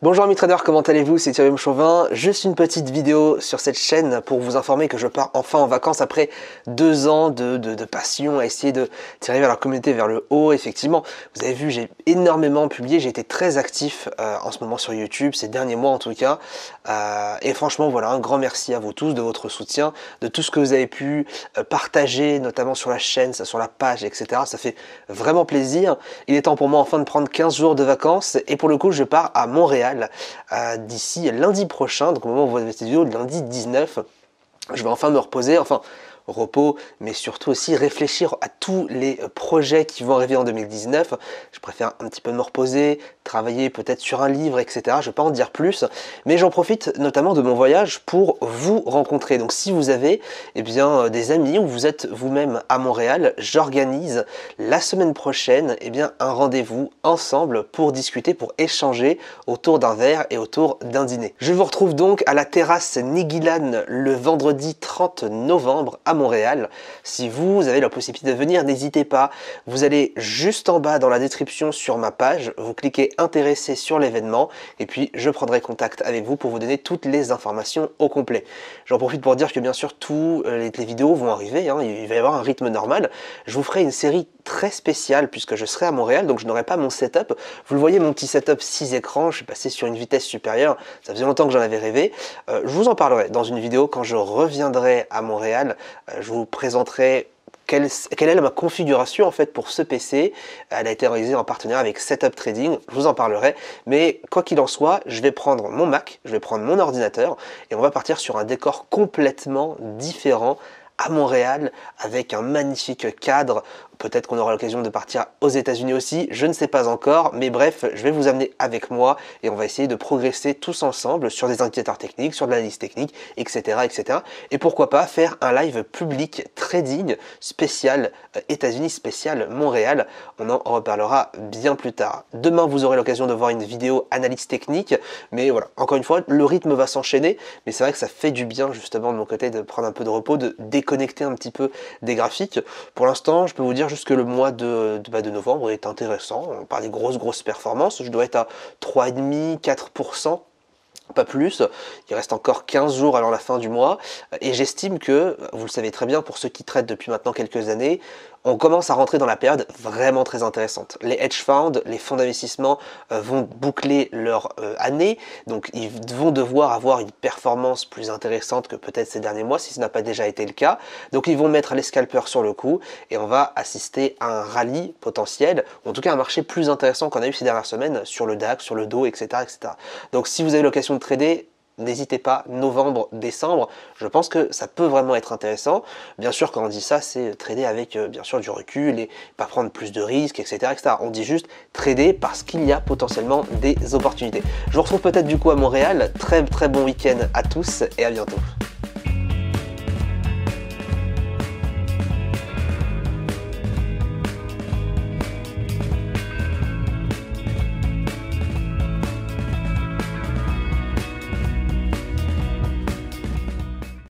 Bonjour amis traders, comment allez-vous? C'est Thierry Chauvin. Juste une petite vidéo sur cette chaîne pour vous informer que je pars enfin en vacances après 2 ans de passion à essayer de tirer vers la communauté vers le haut. Effectivement, vous avez vu, j'ai énormément publié, j'ai été très actif en ce moment sur YouTube, ces derniers mois en tout cas. Et franchement, voilà, un grand merci à vous tous de votre soutien, de tout ce que vous avez pu partager, notamment sur la chaîne, sur la page, etc. Ça fait vraiment plaisir. Il est temps pour moi enfin de prendre 15 jours de vacances et pour le coup, je pars à Montréal d'ici lundi prochain, donc au moment où vous voyez cette vidéo, lundi 19, je vais enfin me reposer, enfin repos, mais surtout aussi réfléchir à tous les projets qui vont arriver en 2019. Je préfère un petit peu me reposer, travailler peut-être sur un livre, etc. Je ne vais pas en dire plus, mais j'en profite notamment de mon voyage pour vous rencontrer. Donc si vous avez des amis ou vous êtes vous-même à Montréal, j'organise la semaine prochaine un rendez-vous ensemble pour discuter, pour échanger autour d'un verre et autour d'un dîner. Je vous retrouve donc à la terrasse Nigilan le vendredi 30 novembre à Montréal. Si vous avez la possibilité de venir, n'hésitez pas. Vous allez juste en bas dans la description sur ma page, vous cliquez intéressé sur l'événement et puis je prendrai contact avec vous pour vous donner toutes les informations au complet. J'en profite pour dire que bien sûr toutes les vidéos vont arriver, il va y avoir un rythme normal. Je vous ferai une série très spéciale puisque je serai à Montréal, donc je n'aurai pas mon setup. Vous le voyez, mon petit setup 6 écrans, je suis passé sur une vitesse supérieure, ça faisait longtemps que j'en avais rêvé. Je vous en parlerai dans une vidéo quand je reviendrai à Montréal. Je vous présenterai quelle est ma configuration en fait pour ce PC. Elle a été réalisée en partenariat avec Setup Trading, je vous en parlerai. Mais quoi qu'il en soit, je vais prendre mon Mac, je vais prendre mon ordinateur et on va partir sur un décor complètement différent à Montréal avec un magnifique cadre. Peut-être qu'on aura l'occasion de partir aux États-Unis aussi, je ne sais pas encore, mais bref, je vais vous amener avec moi et on va essayer de progresser tous ensemble sur des indicateurs techniques, sur de l'analyse technique, etc., etc. Et pourquoi pas faire un live public trading spécial États-Unis, spécial Montréal. On en reparlera bien plus tard. Demain, vous aurez l'occasion de voir une vidéo analyse technique, mais voilà, encore une fois, le rythme va s'enchaîner, mais c'est vrai que ça fait du bien justement de mon côté de prendre un peu de repos, de déconnecter un petit peu des graphiques. Pour l'instant, je peux vous dire juste que le mois de novembre est intéressant. On parle des grosses performances. Je dois être à 3,5-4%. Pas plus, il reste encore 15 jours avant la fin du mois et j'estime que, vous le savez très bien pour ceux qui traitent depuis maintenant quelques années, on commence à rentrer dans la période vraiment très intéressante. Les hedge funds, les fonds d'investissement vont boucler leur année, donc ils vont devoir avoir une performance plus intéressante que peut-être ces derniers mois, si ce n'a pas déjà été le cas. Donc ils vont mettre les scalpers sur le coup et on va assister à un rallye potentiel, ou en tout cas un marché plus intéressant qu'on a eu ces dernières semaines sur le DAX, sur le Dow, etc. etc. Donc si vous avez l'occasion de trader, n'hésitez pas, novembre, décembre, je pense que ça peut vraiment être intéressant. Bien sûr, quand on dit ça, c'est trader avec bien sûr du recul et pas prendre plus de risques, etc., etc. On dit juste trader parce qu'il y a potentiellement des opportunités. Je vous retrouve peut-être du coup à Montréal. Très bon week-end à tous et à bientôt.